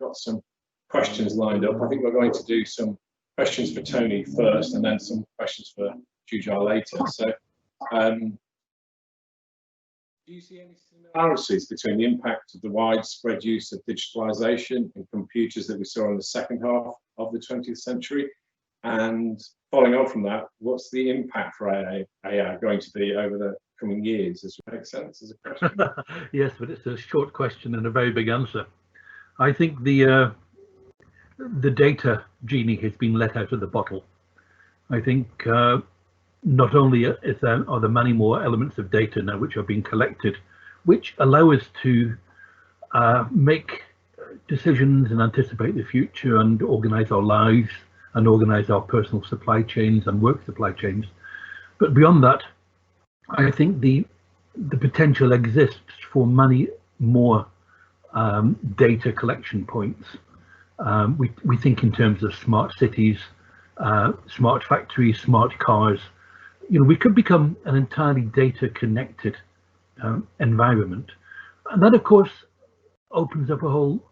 got some questions lined up. I think we're going to do some questions for Tony first, and then some questions for Jujar later. So, do you see any similarities between the impact of the widespread use of digitalisation in computers that we saw in the second half of the 20th century? And following on from that, what's the impact for AI going to be over the coming years? Does it make sense as a question? Yes, but it's a short question and a very big answer. I think the data genie has been let out of the bottle. I think not only are there many more elements of data now which are being collected, which allow us to make decisions and anticipate the future and organize our lives and organize our personal supply chains and work supply chains. But beyond that, I think the potential exists for many more data collection points. We think in terms of smart cities, smart factories, smart cars. You know, we could become an entirely data connected environment. And that, of course, opens up a whole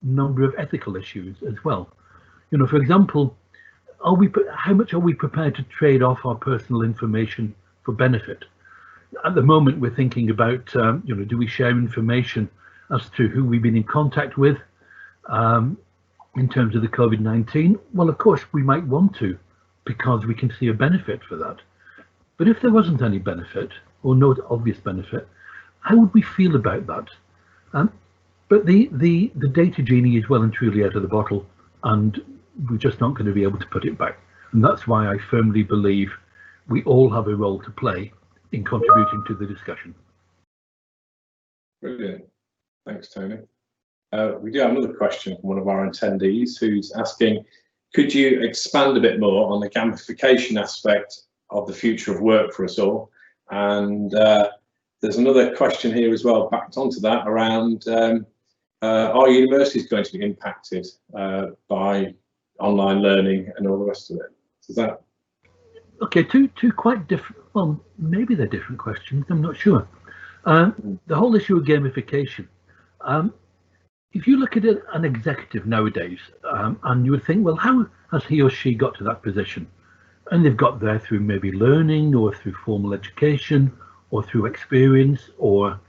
number of ethical issues as well. You know, for example, how much are we prepared to trade off our personal information for benefit? At the moment, we're thinking about, you know, do we share information as to who we've been in contact with in terms of the COVID-19? Well, of course, we might want to, because we can see a benefit for that. But if there wasn't any benefit, or no obvious benefit, how would we feel about that? But the data genie is well and truly out of the bottle, and we're just not going to be able to put it back. And that's why I firmly believe we all have a role to play in contributing to the discussion. Brilliant. Thanks, Tony. We do have another question from one of our attendees who's asking, could you expand a bit more on the gamification aspect of the future of work for us all? And there's another question here as well, backed onto that, around are universities going to be impacted by online learning and all the rest of it? Is that? Okay, two quite different, well, maybe they're different questions, I'm not sure. The whole issue of gamification. If you look at an executive nowadays, and you would think, well, how has he or she got to that position? And they've got there through maybe learning, or through formal education, or through experience, or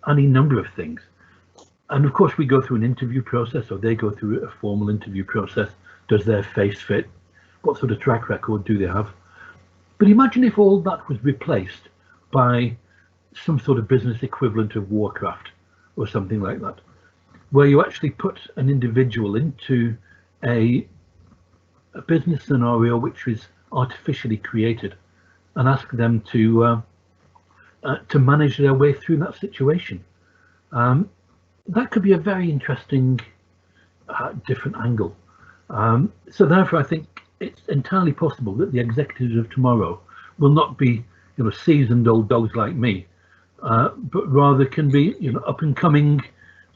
any number of things. And of course, we go through an interview process, or they go through a formal interview process. Does their face fit? What sort of track record do they have? But imagine if all that was replaced by some sort of business equivalent of Warcraft or something like that, where you actually put an individual into a business scenario which is artificially created and ask them to manage their way through that situation. That could be a very interesting different angle. So therefore, I think it's entirely possible that the executives of tomorrow will not be, you know, seasoned old dogs like me, but rather can be, you know, up and coming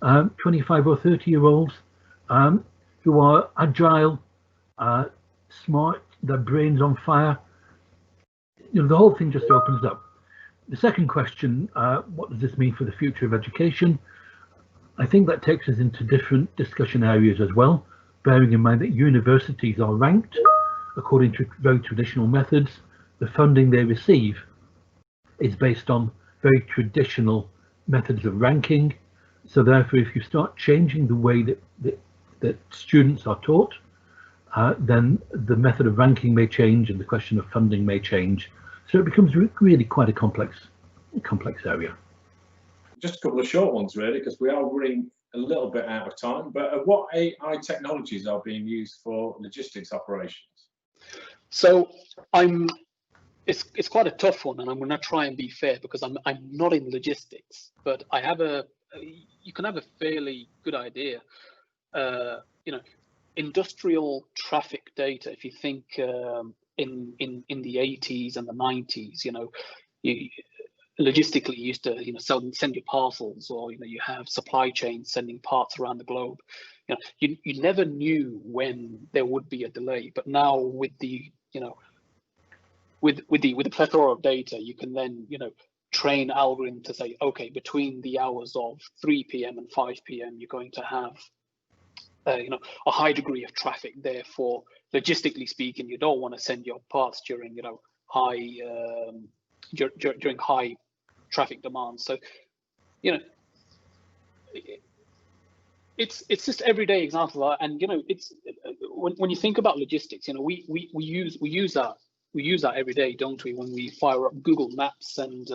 25 or 30-year-olds who are agile, smart, their brains on fire. You know, the whole thing just opens up. The second question, what does this mean for the future of education? I think that takes us into different discussion areas as well, bearing in mind that universities are ranked according to very traditional methods. The funding they receive is based on very traditional methods of ranking. So therefore, if you start changing the way that students are taught, then the method of ranking may change and the question of funding may change. So it becomes really quite a complex area. Just a couple of short ones, really, because we are running a little bit out of time. But what AI technologies are being used for logistics operations? So it's quite a tough one, and I'm going to try and be fair because I'm not in logistics, but I have you can have a fairly good idea. You know, industrial traffic data. If you think in the 80s and the 90s, you know, logistically you used to, you know, send your parcels, or, you know, you have supply chains sending parts around the globe. You know, you never knew when there would be a delay, but now with the, you know, with the plethora of data, you can then, you know, train algorithm to say, okay, between the hours of 3 p.m. and 5 p.m., you're going to have a high degree of traffic. Therefore, logistically speaking, you don't want to send your parts during during high traffic demands. So it's just everyday examples, and it's when you think about logistics, we use that every day, don't we? When we fire up Google Maps and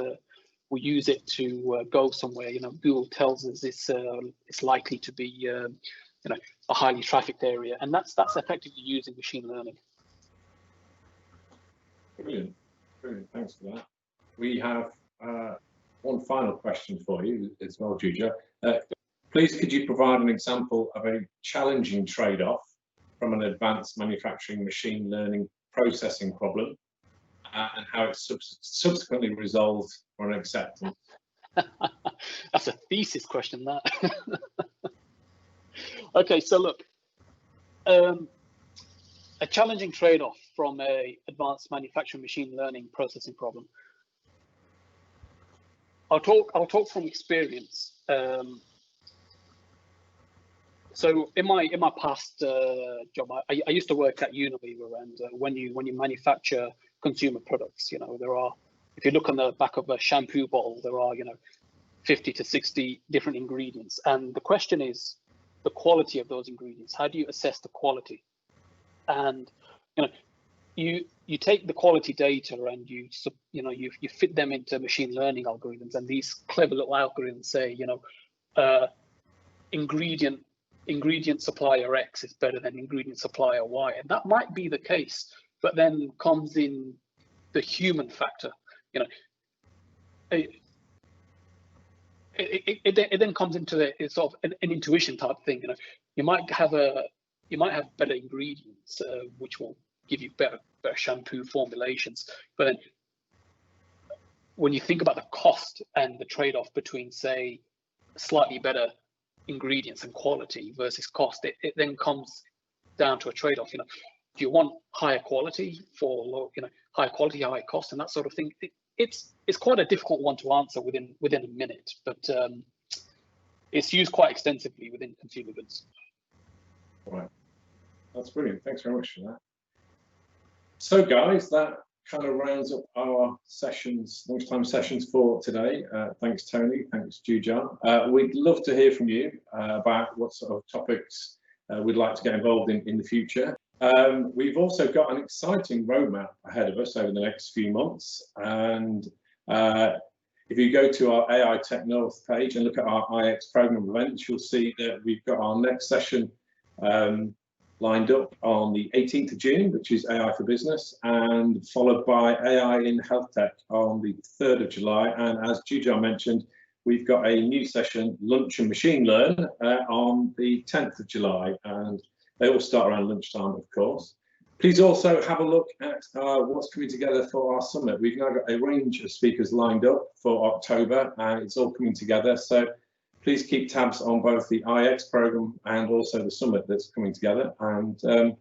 we use it to go somewhere, Google tells us it's likely to be a highly trafficked area, and that's effectively using machine learning. Brilliant, thanks for that. We have one final question for you as well, Jujar. Please, could you provide an example of a challenging trade-off from an advanced manufacturing machine learning processing problem and how it's subsequently resolved for an acceptance? That's a thesis question, that. Okay, so look, a challenging trade-off from a advanced manufacturing machine learning processing problem. I'll talk from experience. So in my past job, I used to work at Unilever, and when you manufacture consumer products, if you look on the back of a shampoo bottle, there are 50 to 60 different ingredients, and the question is the quality of those ingredients. How do you assess the quality? And you take the quality data and you fit them into machine learning algorithms, and these clever little algorithms say ingredient supplier X is better than ingredient supplier Y, and that might be the case, but then comes in the human factor. It then comes into the sort of an intuition type thing. You might have better ingredients which will give you better shampoo formulations, but then when you think about the cost and the trade-off between, say, slightly better ingredients and quality versus cost, it then comes down to a trade-off. Do you want higher quality for low, higher quality, higher cost, and that sort of thing? It's quite a difficult one to answer within a minute, but it's used quite extensively within consumer goods. Right, that's brilliant. Thanks very much for that. So, guys, that kind of rounds up our lunchtime sessions for today. Thanks, Tony. Thanks, Jujar. We'd love to hear from you about what sort of topics we'd like to get involved in the future. We've also got an exciting roadmap ahead of us over the next few months, and if you go to our AI Tech North page and look at our IX program events, you'll see that we've got our next session lined up on the 18th of June, which is AI for Business, and followed by AI in Health Tech on the 3rd of July. And as Jujar mentioned, we've got a new session, Lunch and Machine Learn, on the 10th of July, and they all start around lunchtime, of course. Please also have a look at what's coming together for our summit. We've now got a range of speakers lined up for October, and it's all coming together. So please keep tabs on both the IX program and also the summit that's coming together. And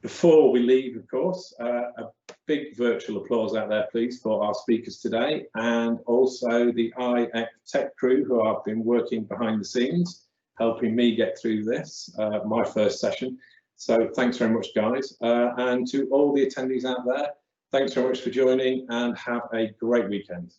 before we leave, of course, a big virtual applause out there, please, for our speakers today, and also the IX Tech crew who have been working behind the scenes, helping me get through this, my first session. So thanks very much, guys. And to all the attendees out there, thanks very much for joining, and have a great weekend.